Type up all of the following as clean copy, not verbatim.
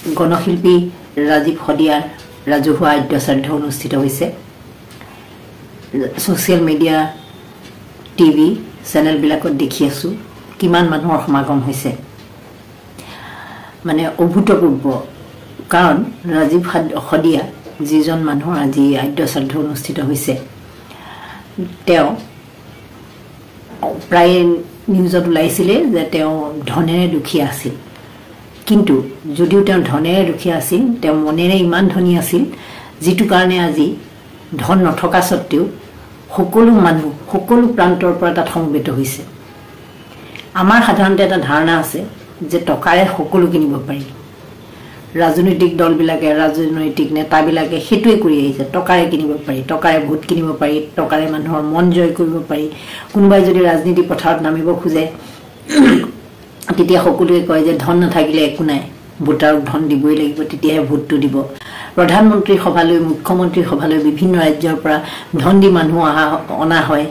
গণশিল্পী ৰাজীৱ শদিয়াৰ ৰাজহুৱা আদ্যশ্ৰাদ্ধ অনুষ্ঠিত হৈছে সোশ্যাল মিডিয়া টিভি চেনেলবিলাকত দেখি আছো কিমান মানুহৰ সমাগম হৈছে মানে অভূতপূৰ্ব কাৰণ ৰাজীৱ শদিয়া যিজন মানুহৰ আজি আদ্যশ্ৰাদ্ধ অনুষ্ঠিত হৈছে তেওঁ প্ৰায় নিউজত ওলাইছিলে যে তেওঁ ধনেৰে দুখীয়া আছিল কিন্তু যদিও তেওঁ ধনেৰে দুখীয়া আছিল তেওঁ মনেৰে ইমান ধনী আছিল যিটো কাৰণে আজি ধন নথকা সত্ত্বেও সকলো মানুহ সকলো প্ৰান্তৰ পৰা তাত সমবেত হৈছে আমাৰ সাধাৰণতে এটা ধাৰণা আছে যে টকাৰে সকলো কিনিব পাৰি ৰাজনৈতিক দলবিলাকে ৰাজনৈতিক নেতাবিলাকে হেতুৱে কৰি আহিছে টকাৰে কিনিব পাৰি টকাৰে ভোট কিনিব পাৰি টকাৰে মানুহৰ মন জয় কৰিব পাৰি কোনোবাই যদি ৰাজনীতি পথাৰত নামিব খোজে তেতিয়া সকলোৱে কয় যে ধন নাথাকিলে একো নাই ভোটাৰক ধন দিবই লাগিব তেতিয়াহে ভোটটো দিব প্ৰধানমন্ত্ৰী সভালৈ মুখ্যমন্ত্ৰী সভালৈ বিভিন্ন ৰাজ্যৰ পৰা ধন দি মানুহ অনা হয়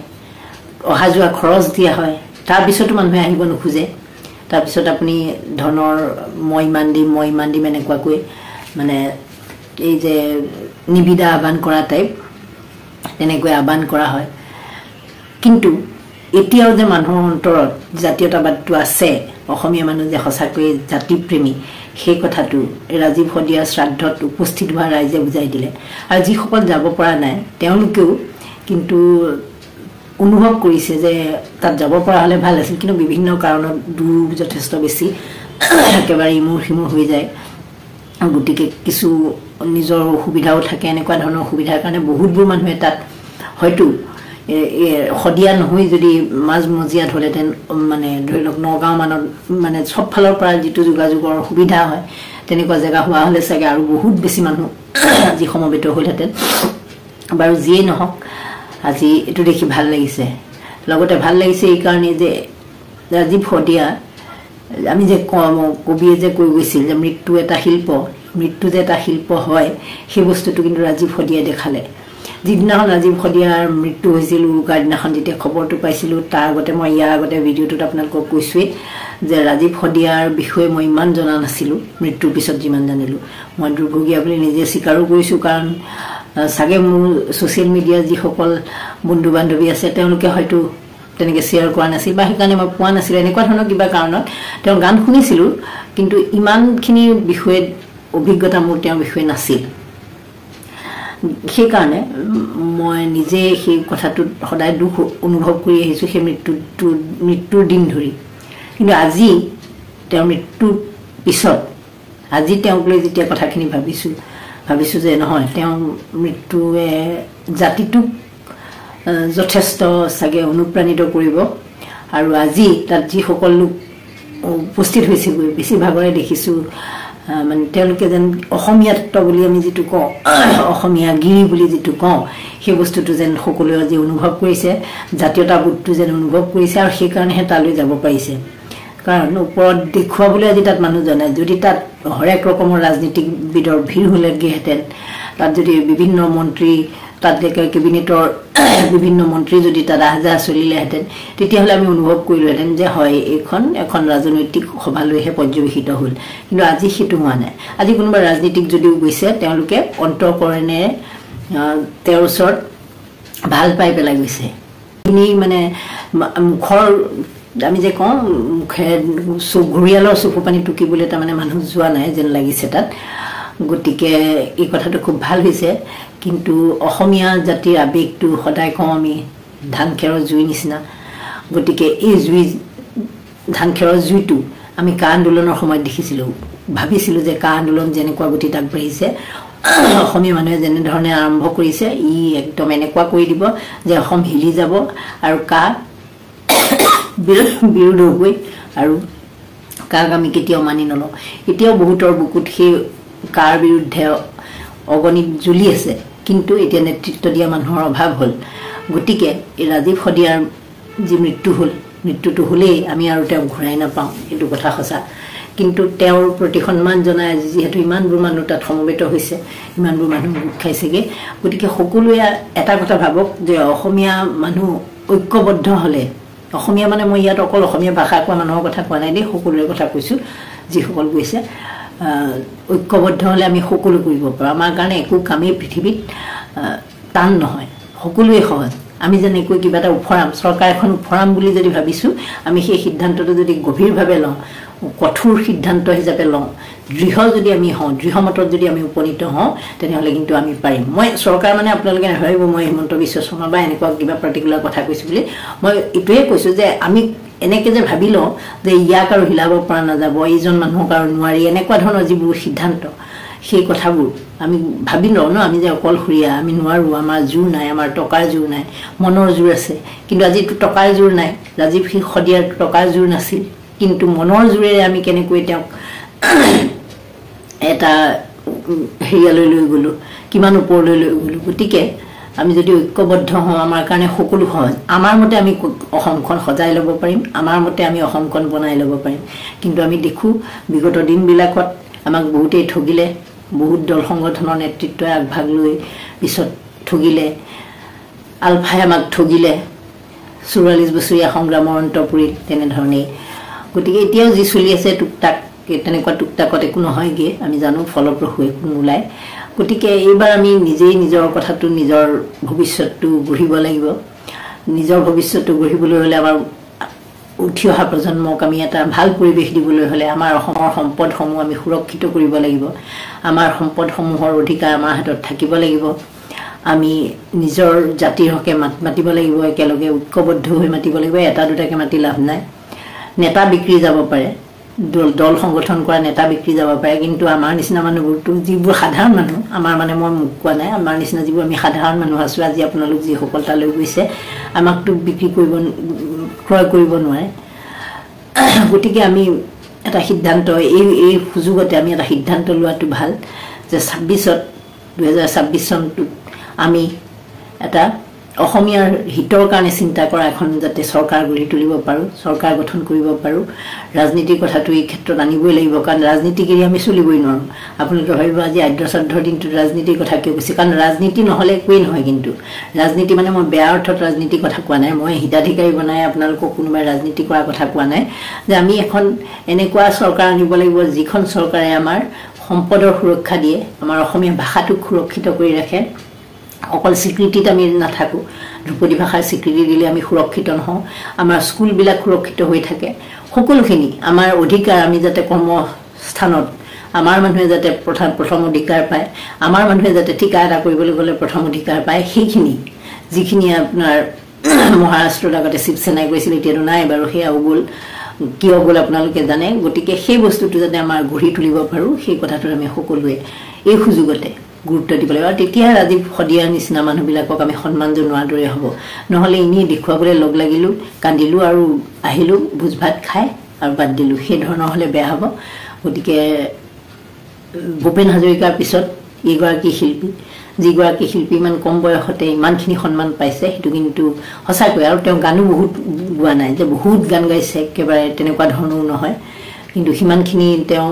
অহা যোৱা খৰচ দিয়া হয় তাৰ পিছতো মানুহে আহিব নোখোজে তাৰ পিছত আপুনি ধনৰ মই ইমান দিম এনেকুৱাকৈ মানে এই যে নিবিদা আহ্বান কৰা টাইপ তেনেকৈ আহ্বান কৰা হয় কিন্তু এতিয়াও যে মানুহৰ অন্তৰত জাতীয়তাবাদটো আছে অসমীয়া মানুহ যে সঁচাকৈ জাতিপ্ৰেমী সেই কথাটো ৰাজীৱ শদিয়াৰ শ্ৰাদ্ধত উপস্থিত হোৱা ৰাইজে বুজাই দিলে আৰু যিসকল যাব পৰা নাই তেওঁলোকেও কিন্তু অনুভৱ কৰিছে যে তাত যাব পৰা হলে ভাল আছিল কিন্তু বিভিন্ন কাৰণত দূৰ যথেষ্ট বেছি একেবাৰে ইমূৰ সিমূৰ হৈ যায় গতিকে কিছু নিজৰ অসুবিধাও থাকে এনেকুৱা ধৰণৰ অসুবিধাৰ কাৰণে বহুতবোৰ মানুহে তাত হয়তো শদিয়া নহয় যদি মাজমজিয়াত হলেতেন মানে ধৰি লওক নগাঁও মানত মানে সব ফালৰ পৰা যিটো যোগাযোগৰ সুবিধা হয় তেনেকুৱা জেগা হোৱা হলে চাগে আৰু বহুত বেছি মানুহ যি সমবেত হলহেঁতেন বাৰু যিয়ে নহওক আজি এটো দেখি ভাল লাগিছে লগতে ভাল লাগিছে এই কাৰণে যে ৰাজীৱ শদিয়া আমি যে কবিয়ে যে কৈ গৈছিল যে মৃত্যু এটা যে এটা শিল্প হয় সেই বস্তুটো কিন্তু ৰাজীৱ শদিয়াই দেখালে যিদিনাখন ৰাজীৱ শদিয়াৰ মৃত্যু হৈছিল উৰুকাৰ দিনাখন যেতিয়া খবৰটো পাইছিলোঁ তাৰ আগতে মই ইয়াৰ আগতে ভিডিঅ'টোত আপোনালোকক কৈছোঁৱেই যে ৰাজীৱ শদিয়াৰ বিষয়ে মই ইমান জনা নাছিলোঁ মৃত্যুৰ পিছত যিমান জানিলোঁ মই দুৰ্ভগীয়া বুলি নিজে স্বীকাৰো কৰিছোঁ কাৰণ চাগে মোৰ সোশ্যাল মিডিয়াৰ যিসকল বন্ধু বান্ধৱী আছে তেওঁলোকে হয়তো তেনেকৈ শ্বেয়াৰ কৰা নাছিল বা সেইকাৰণে মই পোৱা নাছিলোঁ এনেকুৱা ধৰণৰ কিবা কাৰণত তেওঁৰ গান শুনিছিলোঁ কিন্তু ইমানখিনি বিষয়ে অভিজ্ঞতা মোৰ তেওঁৰ বিষয়ে নাছিল সেইকাৰণে মই নিজে সেই কথাটোত সদায় দুখ অনুভৱ কৰি আহিছোঁ সেই মৃত্যুৰ দিন ধৰি কিন্তু আজি তেওঁৰ মৃত্যুৰ পিছত আজি তেওঁক লৈ যেতিয়া কথাখিনি ভাবিছোঁ যে নহয় তেওঁ মৃত্যুৱে জাতিটোক যথেষ্ট চাগে অনুপ্ৰাণিত কৰিব আৰু আজি তাত যিসকল লোক উপস্থিত হৈছেগৈ বেছিভাগৰে দেখিছোঁ মানে তেওঁলোকে যেন অসমীয়াত্ব বুলি আমি যিটো কওঁ অসমীয়া গিৰি বুলি যিটো কওঁ সেই বস্তুটো যেন সকলোৱে আজি অনুভৱ কৰিছে জাতীয়তাবোধটো যেন অনুভৱ কৰিছে আৰু সেইকাৰণেহে তালৈ যাব পাৰিছে কাৰণ ওপৰত দেখুৱাবলৈ আজি তাত মানুহ জনাই যদি তাত হৰেক ৰকমৰ ৰাজনীতিবিদৰ ভিৰ হ'লেগৈহেঁতেন তাত যদি বিভিন্ন মন্ত্ৰী তাত কেবিনেটৰ বিভিন্ন মন্ত্ৰী যদি তাত আহা চলিলেহেঁতেন তেতিয়াহ'লে আমি অনুভৱ কৰিলোহেঁতেন যে হয় এখন ৰাজনৈতিক সভালৈহে পৰ্যবেক্ষিত হ'ল কিন্তু আজি সেইটো হোৱা নাই আজি কোনোবা ৰাজনীতিক যদিও গৈছে তেওঁলোকে অন্তৰকৰণেৰে তেওঁৰ ওচৰত ভাল পাই পেলাই গৈছে মানে মুখৰ আমি যে কওঁ ঘূৰিয়ালৰ চকু পানী টুকিবলৈ তাৰমানে মানুহ যোৱা নাই যেন লাগিছে তাত গতিকে এই কথাটো খুব ভাল হৈছে কিন্তু অসমীয়া জাতিৰ আবেগটো সদায় কওঁ আমি ধান খেৰৰ জুই নিচিনা গতিকে এই ধান খেৰৰ জুইটো আমি কা আন্দোলনৰ সময়ত দেখিছিলোঁ ভাবিছিলোঁ যে কা আন্দোলন যেনেকুৱা গতিত আগবাঢ়িছে অসমীয়া মানুহে যেনেধৰণে আৰম্ভ কৰিছে ই একদম এনেকুৱা কৰি দিব যে অসম হিলি যাব আৰু কা বিৰোধ হ'বই আৰু কাক আমি কেতিয়াও মানি নলওঁ এতিয়াও বহুতৰ বুকুত সেই কাৰ বিৰুদ্ধে অগণিত জ্বলি আছে কিন্তু এতিয়া নেতৃত্ব দিয়া মানুহৰ অভাৱ হ'ল গতিকে এই ৰাজীৱ শদিয়াৰ যি মৃত্যুটো হ'লেই আমি আৰু তেওঁক ঘূৰাই নাপাওঁ এইটো কথা সঁচা কিন্তু তেওঁৰ প্ৰতি সন্মান জনাই যিহেতু ইমানবোৰ মানুহ তাত সমবেত হৈছে ইমানবোৰ মানুহ গোট খাইছেগৈ গতিকে সকলোৱে এটা কথা ভাবক যে অসমীয়া মানুহ ঐক্যবদ্ধ হ'লে অসমীয়া মানে মই ইয়াত অকল অসমীয়া ভাষা কোৱা মানুহৰ কথা কোৱা নাই দেই সকলোৰে কথা কৈছোঁ যিসকল গৈছে ঐক্যবদ্ধ হলে আমি সকলো কৰিব পাৰোঁ আমাৰ কাৰণে একো কামেই পৃথিৱীত টান নহয় সকলোৱে সহজ আমি যেনেকৈ কিবা এটা উফৰাম চৰকাৰ এখন উফৰাম বুলি যদি ভাবিছোঁ আমি সেই সিদ্ধান্তটো যদি গভীৰভাৱে লওঁ কঠোৰ সিদ্ধান্ত হিচাপে লওঁ দৃঢ় যদি আমি হওঁ দৃঢ়মতত যদি আমি উপনীত হওঁ তেনেহ'লে কিন্তু আমি পাৰিম মই চৰকাৰ মানে আপোনালোকে নাভাবিব মই হিমন্ত বিশ্ব শৰ্মা বা এনেকুৱা কিবা পাৰ্টিকুলাৰ কথা কৈছোঁ বুলি মই এইটোৱে কৈছোঁ যে আমি এনেকৈ যে ভাবি লওঁ যে ইয়াক আৰু হিলাব পৰা নাযাব এইজন মানুহক আৰু নোৱাৰি এনেকুৱা ধৰণৰ যিবোৰ সিদ্ধান্ত সেই কথাবোৰ আমি ভাবি লওঁ ন আমি যে অকলশৰীয়া আমি নোৱাৰোঁ আমাৰ জোৰ নাই আমাৰ টকাৰ জোৰ নাই মনৰ জোৰ আছে কিন্তু আজিতো টকাৰ জোৰ নাই ৰাজীৱ শদিয়াৰ টকাৰ জোৰ নাছিল কিন্তু মনৰ জোৰেৰে আমি কেনেকৈ তেওঁক এটা হেৰিয়ালৈ লৈ গ'লোঁ কিমান ওপৰলৈ লৈ গ'লোঁ গতিকে আমি যদি ঐক্যবদ্ধ হওঁ আমাৰ কাৰণে সকলো সহজ আমাৰ মতে আমি অসমখন সজাই ল'ব পাৰিম আমাৰ মতে আমি অসমখন বনাই ল'ব পাৰিম কিন্তু আমি দেখোঁ বিগত দিনবিলাকত আমাক বহুতেই ঠগিলে বহুত দল সংগঠনৰ নেতৃত্বই আগভাগ লৈ পিছত ঠগিলে আলফাই আমাক ঠগিলে ৪৪ বছৰীয়া সংগ্ৰামৰ অন্ত পৰিল তেনেধৰণেই গতিকে এতিয়াও যি চলি আছে টুকটাক তেনেকুৱা টুকটাকত একো নহয়গৈ আমি জানো ফলপ্ৰসূ একো নোলায় গতিকে এইবাৰ আমি নিজেই নিজৰ কথাটো নিজৰ ভৱিষ্যতটো গঢ়িব লাগিব নিজৰ ভৱিষ্যতটো গঢ়িবলৈ হ'লে আমাৰ উঠি অহা প্ৰজন্মক আমি এটা ভাল পৰিৱেশ দিবলৈ হ'লে আমাৰ অসমৰ সম্পদসমূহ আমি সুৰক্ষিত কৰিব লাগিব আমাৰ সম্পদসমূহৰ অধিকাৰ আমাৰ হাতত থাকিব লাগিব আমি নিজৰ জাতিৰ হকে মাতিব লাগিব একেলগে ঐক্যবদ্ধ হৈ মাতিব লাগিব এটা দুটাকৈ মাতি লাভ নাই নেতা বিক্ৰী যাব পাৰে দল সংগঠন কৰা নেতা বিক্ৰী যাব পাৰে কিন্তু আমাৰ নিচিনা মানুহবোৰতো যিবোৰ সাধাৰণ মানুহ আমাৰ মানে মই মুখ কোৱা নাই আমাৰ নিচিনা যিবোৰ আমি সাধাৰণ মানুহ আছোঁ আজি আপোনালোক যিসকল তালৈ গৈছে আমাকতো বিক্ৰী কৰিব ক্ৰয় কৰিব নোৱাৰে গতিকে আমি এটা সিদ্ধান্ত এই সুযোগতে আমি এটা সিদ্ধান্ত লোৱাটো ভাল যে 2026 চনটোত আমি এটা অসমীয়াৰ হিতৰ কাৰণে চিন্তা কৰা এখন যাতে চৰকাৰ গঢ়ি তুলিব পাৰোঁ চৰকাৰ গঠন কৰিব পাৰোঁ ৰাজনীতিৰ কথাটো এই ক্ষেত্ৰত আনিবই লাগিব কাৰণ ৰাজনীতি কৰি আমি চলিবই নোৱাৰোঁ আপোনালোকে ভাবিব আজি আদ্যশ্ৰাদ্ধৰ দিনটোত ৰাজনীতিৰ কথা কিয় কৈছে কাৰণ ৰাজনীতি নহ'লে একোৱেই নহয় কিন্তু ৰাজনীতি মানে মই বেয়া অৰ্থত ৰাজনীতিৰ কথা কোৱা নাই মই হিতাধিকাৰী বনাই আপোনালোকক কোনোবাই ৰাজনীতি কৰাৰ কথা কোৱা নাই যে আমি এখন এনেকুৱা চৰকাৰ আনিব লাগিব যিখন চৰকাৰে আমাৰ সম্পদৰ সুৰক্ষা দিয়ে আমাৰ অসমীয়া ভাষাটোক সুৰক্ষিত কৰি ৰাখে অকল স্বীকৃতিত আমি নাথাকোঁ ধ্ৰুপদী ভাষাৰ স্বীকৃতি দিলে আমি সুৰক্ষিত নহওঁ আমাৰ স্কুলবিলাক সুৰক্ষিত হৈ থাকে সকলোখিনি আমাৰ অধিকাৰ আমি যাতে কৰ্মস্থানত আমাৰ মানুহে যাতে প্ৰথম অধিকাৰ পায় আমাৰ মানুহে যাতে ঠিকা এটা কৰিবলৈ গ'লে প্ৰথম অধিকাৰ পায় সেইখিনি যিখিনি আপোনাৰ মহাৰাষ্ট্ৰৰ আগতে শিৱসেনাই কৈছিল এতিয়াতো নাই বাৰু সেয়াও গ'ল কিয় গ'ল আপোনালোকে জানে গতিকে সেই বস্তুটো যাতে আমাৰ গঢ়ি তুলিব পাৰোঁ সেই কথাটো আমি সকলোৱে এই সুযোগতে গুৰুত্ব দিব লাগিব আৰু তেতিয়া ৰাজীৱ শদিয়াৰ নিচিনা মানুহবিলাকক আমি সন্মান জনোৱাৰ দৰে হ'ব নহ'লে এনেই দেখুৱাবলৈ লগ লাগিলোঁ কান্দিলোঁ আৰু আহিলোঁ ভোজ ভাত খাই আৰু বাদ দিলোঁ সেই ধৰণৰ হ'লে বেয়া হ'ব গতিকে ভূপেন হাজৰিকাৰ পিছত এইগৰাকী শিল্পী যিগৰাকী শিল্পী ইমান কম বয়সতে ইমানখিনি সন্মান পাইছে সেইটো কিন্তু সঁচাকৈ আৰু তেওঁ গানো বহুত গোৱা নাই যে বহুত গান গাইছে একেবাৰে তেনেকুৱা ধৰণৰো নহয় কিন্তু সিমানখিনি তেওঁ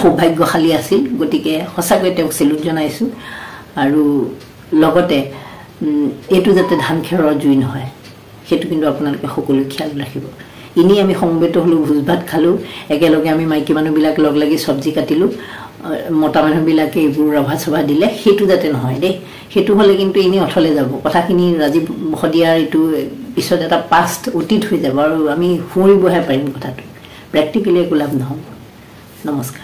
সৌভাগ্যশালী আছিল গতিকে সঁচাকৈ তেওঁক চেলুট জনাইছোঁ আৰু লগতে এইটো যাতে ধান খেৰৰ জুই নহয় সেইটো কিন্তু আপোনালোকে সকলোৱে খেয়াল ৰাখিব এনেই আমি সমবেত হ'লোঁ ভোজ ভাত খালোঁ একেলগে আমি মাইকী মানুহবিলাক লগ লাগি চব্জি কাটিলোঁ মতা মানুহবিলাকে এইবোৰ ৰভা চভা দিলে সেইটো যাতে নহয় দেই সেইটো হ'লে কিন্তু এনেই অথলে যাব কথাখিনি ৰাজীৱ শদিয়াৰ এইটো পিছত এটা পাষ্ট অতীত হৈ যাব আৰু আমি শুৱৰিবহে পাৰিম কথাটো প্ৰেক্টিকেলি একো লাভ নহ'ব নমস্কাৰ